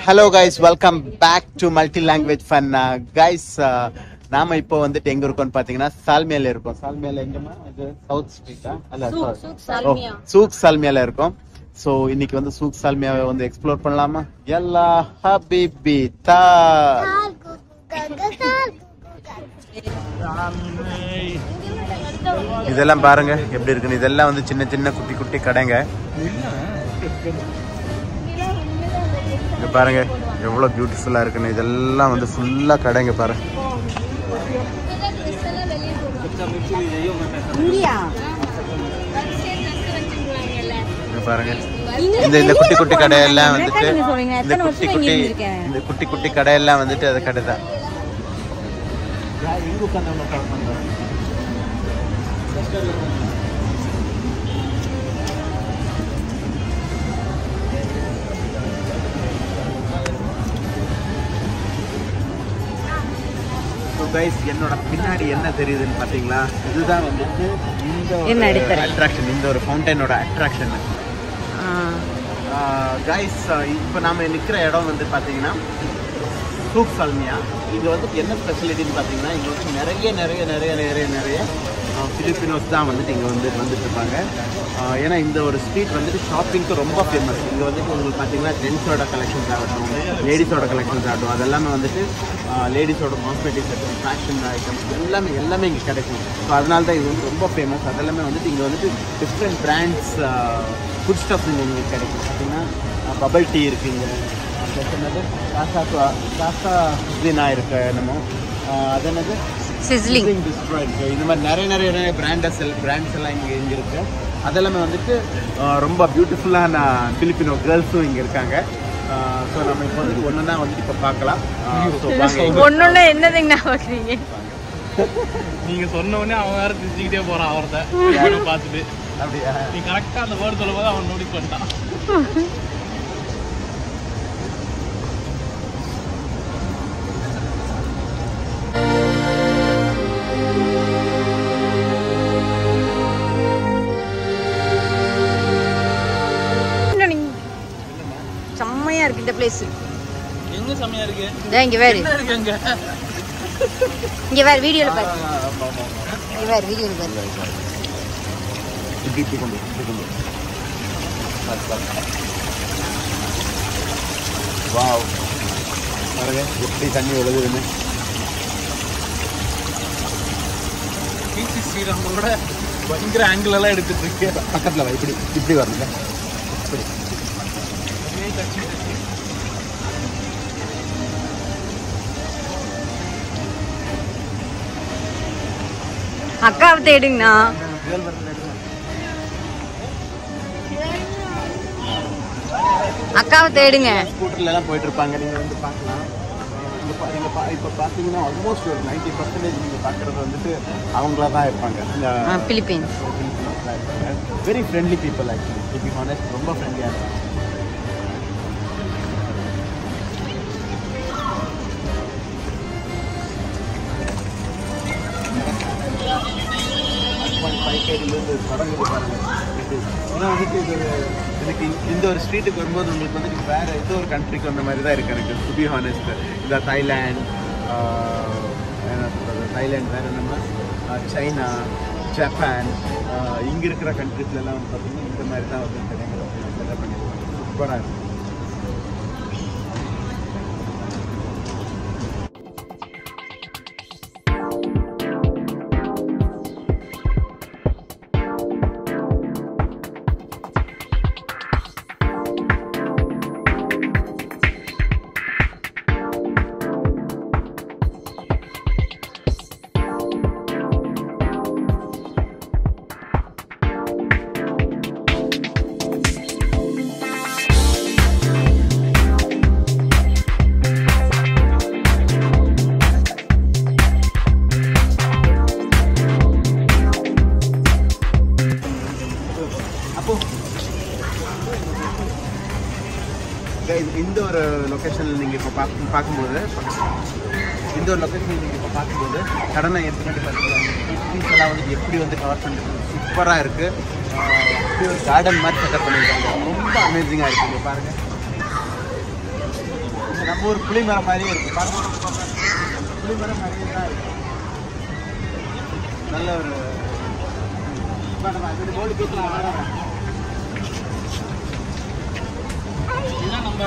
Hello guys, welcome back to Multi Language Fun. Guys, நாம இப்போ வந்துட்டு எங்க இருக்கோம்னு பாத்தீங்கன்னா சால்மியால இருக்கோம். சால்மியால எங்கமா? இது சவுத் ஸ்ட்ரீட்டா? அல்ல சால்மியா. சூக் சால்மியால இருக்கோம். சோ இன்னைக்கு வந்து சூக் சால்மியாவை வந்து எக்ஸ்ப்ளோர் பண்ணலாமா? யல்லா ஹபிபி தா. இதெல்லாம் பாருங்க எப்படி இருக்குன்னு. இதெல்லாம் வந்து சின்ன சின்ன குட்டி குட்டி கடைங்க. பாருங்க எவ்வளவு பியூட்டிஃபுல்லா இருக்குன்னு. இதெல்லாம் வந்து ஃபுல்லா கடைங்க பாருங்க. பாருங்க இந்த குட்டி குட்டி கடையெல்லாம் வந்துட்டு இந்த குட்டி குட்டி கடையெல்லாம் வந்துட்டு அது கடை தான். என்னோட பின்னாடி என்ன தெரியுதுன்னு பாத்தீங்களா? இதுதான் வந்துட்டு இந்த அட்ராக்ஷன், இந்த ஒரு ஃபவுண்டைனோட அட்ராக்ஷன். கைஸ், இப்போ நாம நிற்கிற இடம் வந்து பாத்தீங்கன்னா சூக் சால்மியா. இது வந்து என்ன ஸ்பெஷாலிட்டின்னு பாத்தீங்கன்னா, இங்க வந்து நிறைய நிறைய நிறைய நிறைய நிறைய பிலிப்பினோஸ் தான் வந்துட்டு இங்கே வந்துட்டு இருப்பாங்க. ஏன்னா இந்த ஒரு ஸ்ட்ரீட் வந்துட்டு ஷாப்பிங்க்கு ரொம்ப ஃபேமஸ். இங்கே வந்துட்டு உங்களுக்கு பார்த்தீங்கன்னா ஜென்ஸோட கலெக்ஷன்ஸ் ஆகட்டும், லேடிஸோட கலெக்ஷன்ஸ் ஆகட்டும், அதெல்லாமே வந்துட்டு லேடிஸோட காஸ்மெட்டிக்ஸ் ஐட்டம், ஃபேஷன் ஐட்டம்ஸ் எல்லாமே இங்கே கிடைக்கும். ஸோ அதனால தான் இது வந்து ரொம்ப ஃபேமஸ். அதெல்லாமே வந்துட்டு இங்கே வந்துட்டு டிஃப்ரெண்ட் பிராண்ட்ஸ் ஃபுட் ஸ்டஃப்ஸ் இங்கே கிடைக்கும். பார்த்தீங்கன்னா பபிள் டீ இருக்குங்க, என்னது காசா குசினா இருக்கு, என்னமோ அது என்னது சிஸ்லிங் பிஸ்ட்ரோ இருக்கு. இந்த மாதிரி நிறைய நிறைய நிறைய பிராண்ட்ஸ் எல்லாம் இங்கே இருக்கு. அதெல்லாமே வந்துட்டு ரொம்ப பியூட்டிஃபுல்லான பிலிப்பினோ கேர்ள்ஸும் இங்கே இருக்காங்க. ஸோ நம்ம இப்போ வந்துட்டு ஒன்றுனா வந்துட்டு இப்போ பார்க்கலாம். ஒன்னொன்னு என்னதுங்கண்ணா பார்க்குறீங்க? நீங்க சொன்ன உடனே அவன் வேற திச்சிக்கிட்டே போறான் அவர்கிட்ட பார்த்துட்டு. அப்படியா? நீ கரெக்டாக அந்த வேர்டு சொல்லும் போது அவன் நோட்டீஸ் பண்ணிட்டான். செம்மையா இருக்கு இந்த பிளேஸ். எங்க செம்மையா இருக்கு? இங்க வேற இருக்கு. இங்க வேற வீடியோல பாரு. இங்க வேற வீடியோல பாரு. இப்படி கொண்டு வாவ், பாருங்க எப்படி தண்ணி விழுகுதுன்னு. ஸ்ரீராமோட பயங்கர ஆங்கிள் எல்லாம் எடுத்துட்டு இருக்கு. பக்கத்துல இப்படி வரல. அக்காவை தேடுங்கண்ணா. அக்காவை தேடுங்க. ஸ்கூட்டர்ல எல்லாம் போயிட்டு இருப்பாங்க, நீங்க வந்து பார்க்கலாம். இப்போ பார்த்தீங்கன்னா ஆல்மோஸ்ட் ஒரு 90% நீங்க பார்க்கறது வந்துட்டு அவங்களா தான் இருப்பாங்க. Philippines very friendly people. Actually to be honest ரொம்ப ஃப்ரெண்ட்லியா இருப்பாங்க. எனக்கு இந்த ஒரு ஸ்ட்ரீட்டுக்கு வரும்போது உங்களுக்கு வந்து வேற ஏதோ ஒரு கண்ட்ரிக்கு வந்த மாதிரி தான் இருக்கு எனக்கு, டு பி ஹானஸ்ட். இந்த தாய்லாந்து வேற நம்ம சைனா, ஜப்பான், இங்கே இருக்கிற கண்ட்ரிஸ்லாம் வந்து பார்த்தீங்கன்னா இந்த மாதிரி தான் வந்து செட்டப் பண்ணியிருக்காங்க. சூப்பராக இருக்கும். இந்த ஒரு லொக்கேஷனில் நீங்கள் இப்போ பார்க்கும்போது கடனை எடுத்துக்கிட்டு பார்த்தீங்கன்னா வந்து எப்படி வந்து கவர் பண்ணுறது சூப்பராக இருக்குது. கார்டன் மாதிரி செட்டப் பண்ணியிருக்காங்க. ரொம்ப அமேசிங்காக இருக்குது. பாருங்கள், நம்ம ஒரு புளி மரம் மாதிரியே இருக்கு. புளி மரம் மாதிரியே தான் இருக்கு. நல்ல ஒரு போர்டு பேசலாம். இதுதான் நம்ம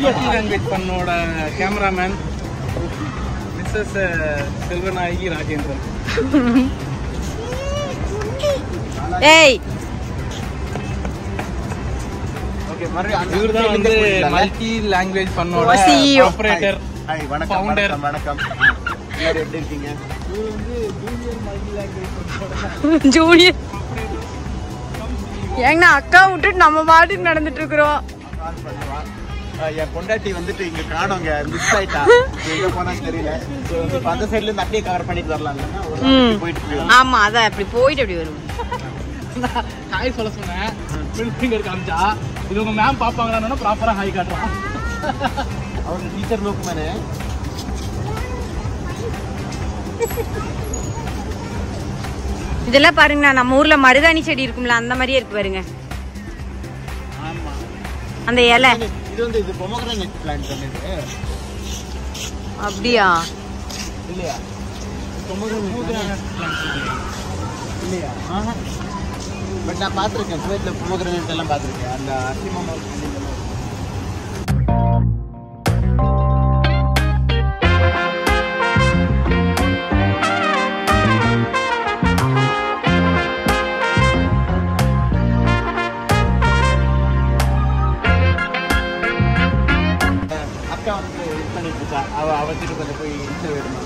லாங்குவேஜ் பண்ணோட கேமராமேன் மிஸ்ஸஸ் செல்வநாயகி ராஜேந்திரன். ஏய் இவர்தான் வந்து மல்டி லாங்குவேஜ் பண்ணோட ஆபரேட்டர். வணக்கம் Founder. வணக்கம். எல்லாரும் எப்படி இருக்கீங்க? இவர் வந்து ஜூனியர் மல்டி லாங்குவேஜ் பண்ணோட ஜூனியர் ஏங்கண்ணா அக்கா விட்டுட்டு நம்ம பாட்டுக்கு நடந்துட்டு இருக்கிறோம். கால் பண்ணுவா. என் பொண்டாட்டி வந்துட்டு இங்க காணோங்க, மிஸ் ஆயிட்டா. எங்க போனான்னு தெரியல. இப்போ அந்த சைடுல இருந்து அப்படியே கவர் பண்ணிட்டு வரலாம் இல்லைன்னா ஒரு நாளைக்கு போயிட்டு போயிடும். ஆமா அதான் அப்படி போயிட்டு அப்படி வரும். ஹாய் சொல்ல சொன்னேன். மிடில் ஃபிங்கர் காமிச்சா இது உங்க மேம் பாப்பாங்களான்னு ப்ராப்பரா ஹாய் காட்டுறான். அவங்க டீச்சர் நோக்குமானே. இதெல்லாம் பாருங்கண்ணா நம்ம ஊர்ல மருதாணி செடி இருக்கும்ல அந்த மாதிரியே இருக்கு பாருங்க. ஆமா அந்த இலை இது வந்து இது பொமோகிரானேட் பிளான்ட் பண்ணிட்டு அப்படியா? இல்லையா? பொமோகிரானேட் இல்லையா? பட் நான் பார்த்துருக்கேன் குவைத்தில் பொமோகிரானேட் எல்லாம் பார்த்துருக்கேன். அந்த அசிமம் அக்கா வந்து இது பண்ணிட்டு இருக்கா. அவத்துக்கு கொஞ்சம் போய் இன்டர்வியூ எடுமா.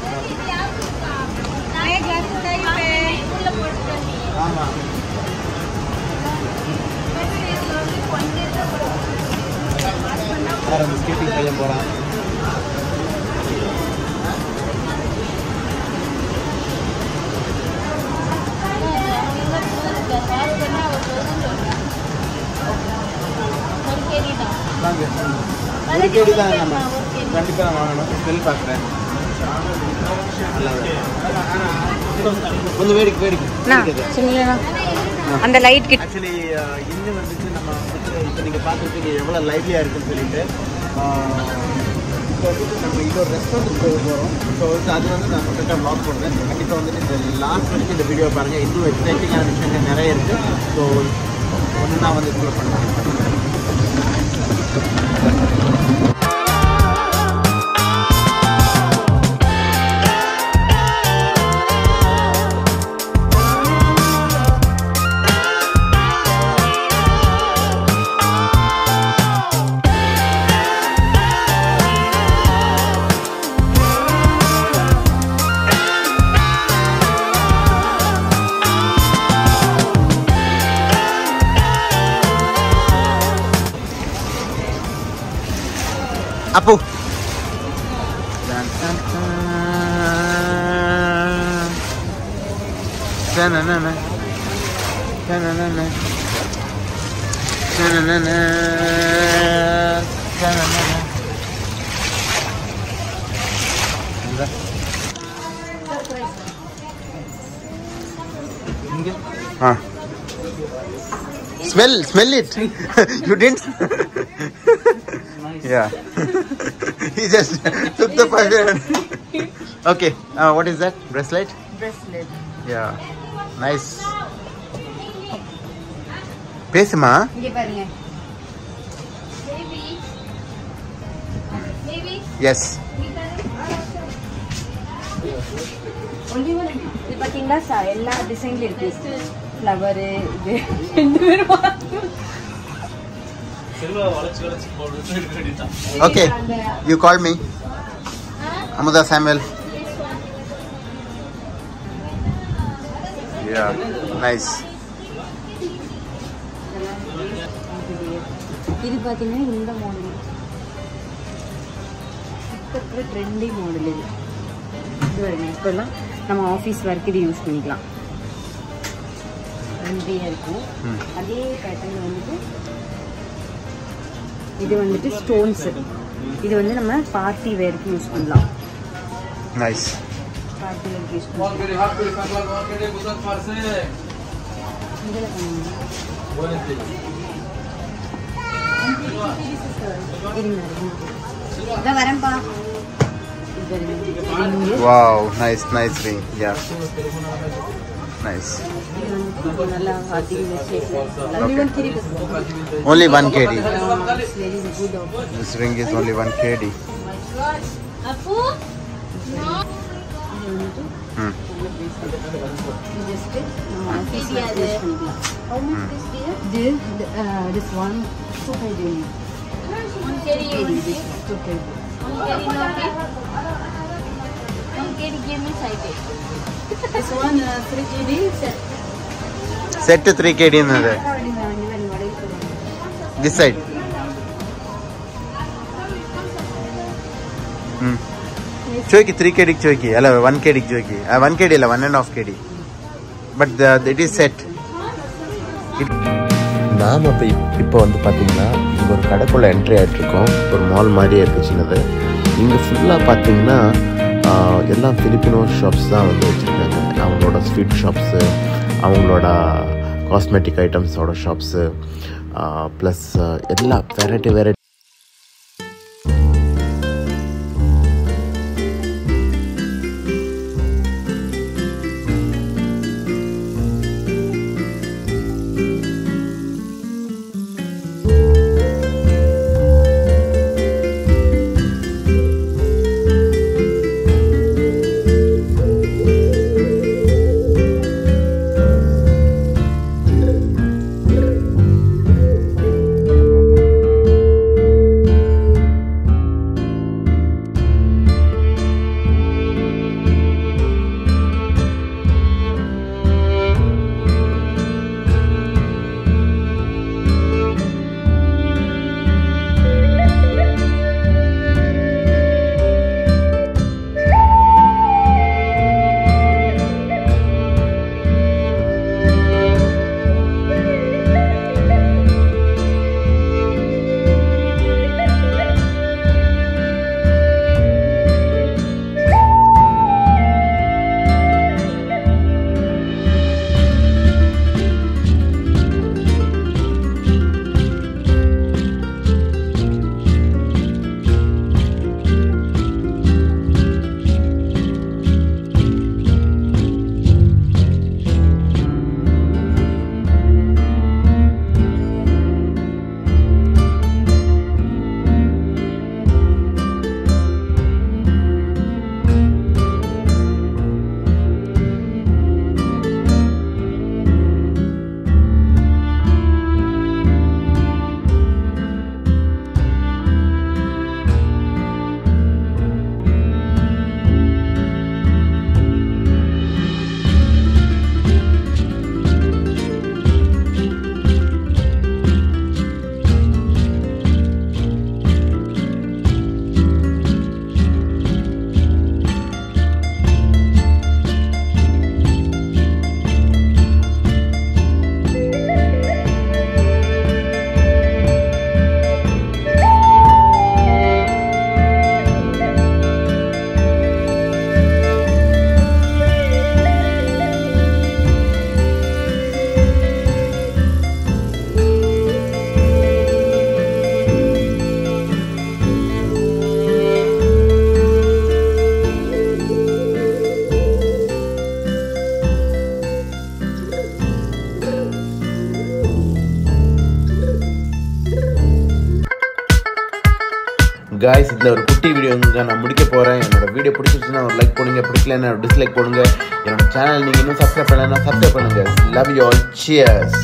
ஆமா வேற அந்த ஸ்கேட்டிங் பையன் போறான். ஒரு கேடி தான் நம்ம கண்டிப்பாக நான் வாங்கணும். ஸ்மெல் பார்க்குறேன். கொஞ்சம் வேடிக்கை வேடிக்கை. அந்த லைட் கிட்ட ஆக்சுவலி இன்னும் வந்துட்டு நம்ம வந்துட்டு இப்போ நீங்கள் பார்த்துருப்பீங்க எவ்வளோ லைவ்லியாக இருக்குன்னு சொல்லிட்டு. இப்போ வந்துட்டு நம்ம இன்னொரு ரெஸ்டாரண்ட் போக போகிறோம். ஸோ வந்து அது வந்து நான் கரெக்டாக வ்ளாக் போடுறேன். கண்டிப்பாக வந்துட்டு இந்த லாஸ்ட் வரைக்கும் இந்த வீடியோ பாருங்கள். இன்னும் எக்ஸைட்டிங்கான விஷயங்கள் நிறைய இருக்குது. ஸோ ஒன்று நான் வந்து இதில் பண்ணுறேன். Apu. Ta-na-na-na. Ta-na-na-na. Ta-na-na-na. Ta-na-na-na. Ah. Smell it. You didn't. Yeah. He just took the packet. Okay. What is that? Bracelet? bracelet. Yeah. Nice. பேசுமா? இங்க பாருங்க. Yes. இது பாத்தீங்களா எல்லா டிசைன்ல இருக்கு. ஃப்ளவர் இது ரெண்டு பேரும் Okay. You call me. Amuda Samuel. Yeah. Nice. இது பாத்தீங்கன்னா இந்த மாடல் இப்போ ட்ரெண்டி மாடல் இது. இது வருங்க. இப்போல்லாம் நம்ம ஆஃபீஸ் ஒர்க் இது யூஸ் பண்ணிக்கலாம். ட்ரெண்டியாக இருக்கும். அதே பேட்டர்னில் வந்துட்டு இது வந்துட்டு ஸ்டோன்ஸ். இது வந்து நம்ம பார்ட்டி வேருக்கு யூஸ் பண்ணலாம். Nice. பார்ட்டி வேருக்கு யூஸ் பண்ணலாம். இதான் வரேன்ப்பா. Wow, nice ring. Yeah. Nice. நல்லா Harding shape. Only 1 kg. There is a good offer. This ring is only 1 kg. Appu? No. Just how much is this? This one 2 kg. 1 kg. 2 kg. 1 kg. 1 kg give me side. This one 3 kg Set 3 kg in there. This side. Choiki 3 kg choiki. Alla 1 kg choiki. 1 kg illa 1.5 kg. But it is set. நாம இப்போ வந்து பார்த்தீங்கன்னா இங்கே ஒரு கடைக்குள்ளே entry ஆகிட்ருக்கோம். ஒரு mall மாதிரியே இருக்குது சின்னது. இங்கே ஃபுல்லாக பார்த்தீங்கன்னா எல்லாம் ஃபிலிப்பினோ ஷாப்ஸ் தான் வந்து வச்சுருக்காங்க. அவங்களோட ஸ்வீட் ஷாப்ஸு, அவங்களோட காஸ்மெட்டிக் ஐட்டம்ஸோட ஷாப்ஸு, ப்ளஸ் எல்லா வெரைட்டி guys, இந்த ஒரு குட்டி வீடியோ நான் முடிக்க போறேன். என்னோட வீடியோ பிடிச்சிருச்சுன்னா ஒரு லைக் பண்ணுங்க, பிடிக்கலன்னா டிஸ்லைக் பண்ணுங்க. என்னோட சேனல் நீங்க இன்னும் சப்ஸ்கிரைப் பண்ணலன்னா சப்ஸ்கிரைப் பண்ணுங்க. Love you all. Cheers.